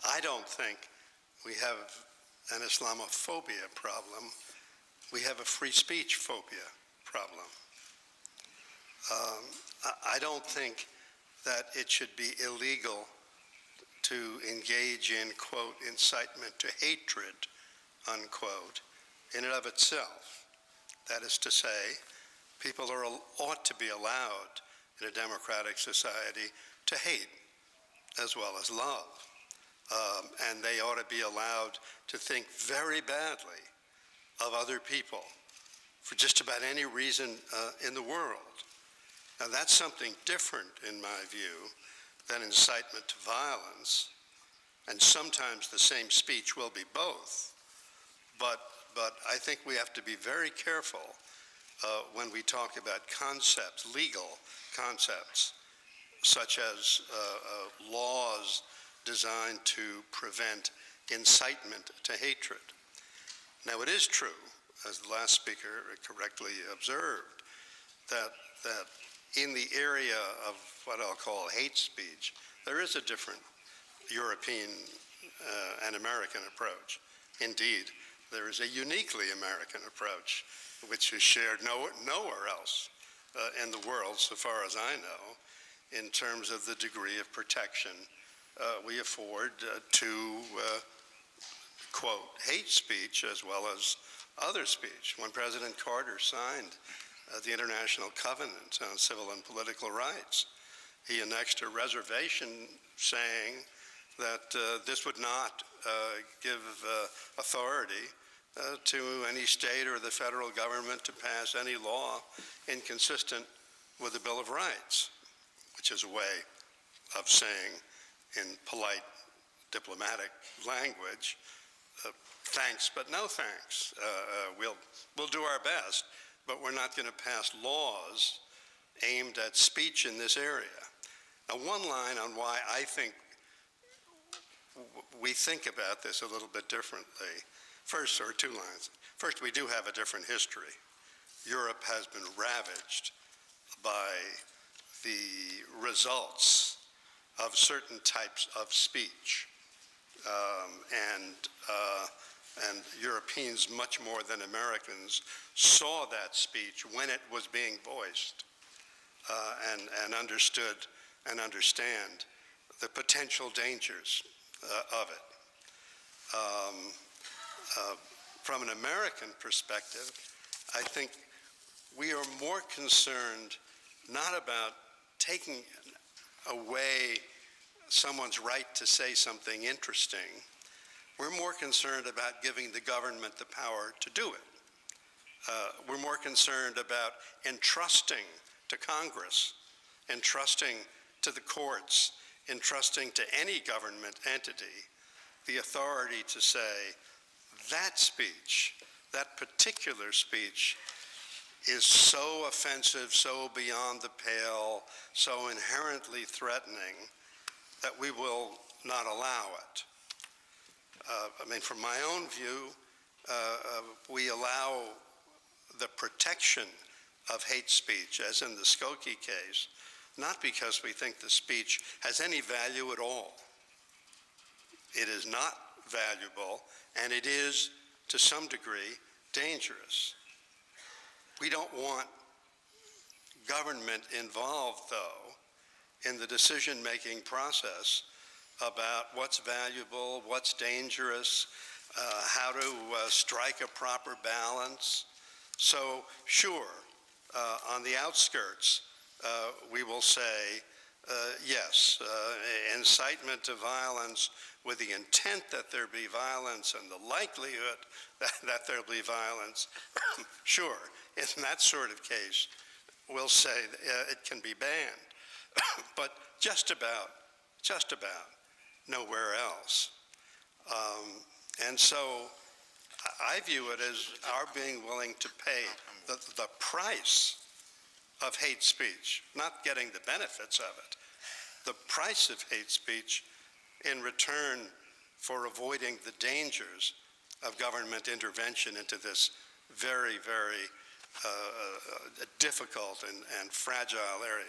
I don't think we have an Islamophobia problem. We have a free speech phobia problem. I don't think that it should be illegal to engage in, quote, incitement to hatred, unquote, in and of itself. That is to say, people ought to be allowed in a democratic society to hate as well as love. And they ought to be allowed to think very badly of other people for just about any reason in the world. Now that's something different, in my view, than incitement to violence, and sometimes the same speech will be both. But I think we have to be very careful when we talk about concepts, legal concepts, such as laws designed to prevent incitement to hatred. Now, it is true, as the last speaker correctly observed, that in the area of what I'll call hate speech, there is a different European and American approach. Indeed, there is a uniquely American approach, which is shared nowhere else in the world, so far as I know, in terms of the degree of protection we afford to, quote, hate speech as well as other speech. When President Carter signed the International Covenant on Civil and Political Rights, he annexed a reservation saying that this would not give authority to any state or the federal government to pass any law inconsistent with the Bill of Rights, which is a way of saying in polite diplomatic language, thanks but no thanks. We'll do our best, but we're not going to pass laws aimed at speech in this area. Now, one line on why I think we think about this a little bit differently. First, or two lines. First, we do have a different history. Europe has been ravaged by the results of certain types of speech. And Europeans, much more than Americans, saw that speech when it was being voiced and understood and understand the potential dangers of it. From an American perspective, I think we are more concerned not about taking away someone's right to say something interesting. We're more concerned about giving the government the power to do it. We're more concerned about entrusting to Congress, entrusting to the courts, entrusting to any government entity the authority to say that speech, that particular speech, is so offensive, so beyond the pale, so inherently threatening that we will not allow it. I mean, from my own view, we allow the protection of hate speech, as in the Skokie case, not because we think the speech has any value at all. It is not valuable, and it is, to some degree, dangerous. We don't want government involved, though, in the decision-making process about what's valuable, what's dangerous, how to strike a proper balance. So, sure, on the outskirts, we will say, yes, incitement to violence with the intent that there be violence and the likelihood that there'll be violence, sure, in that sort of case, we'll say it can be banned. But just about nowhere else. And so I view it as our being willing to pay the price of hate speech, not getting the benefits of it, the price of hate speech in return for avoiding the dangers of government intervention into this very, very difficult and fragile area.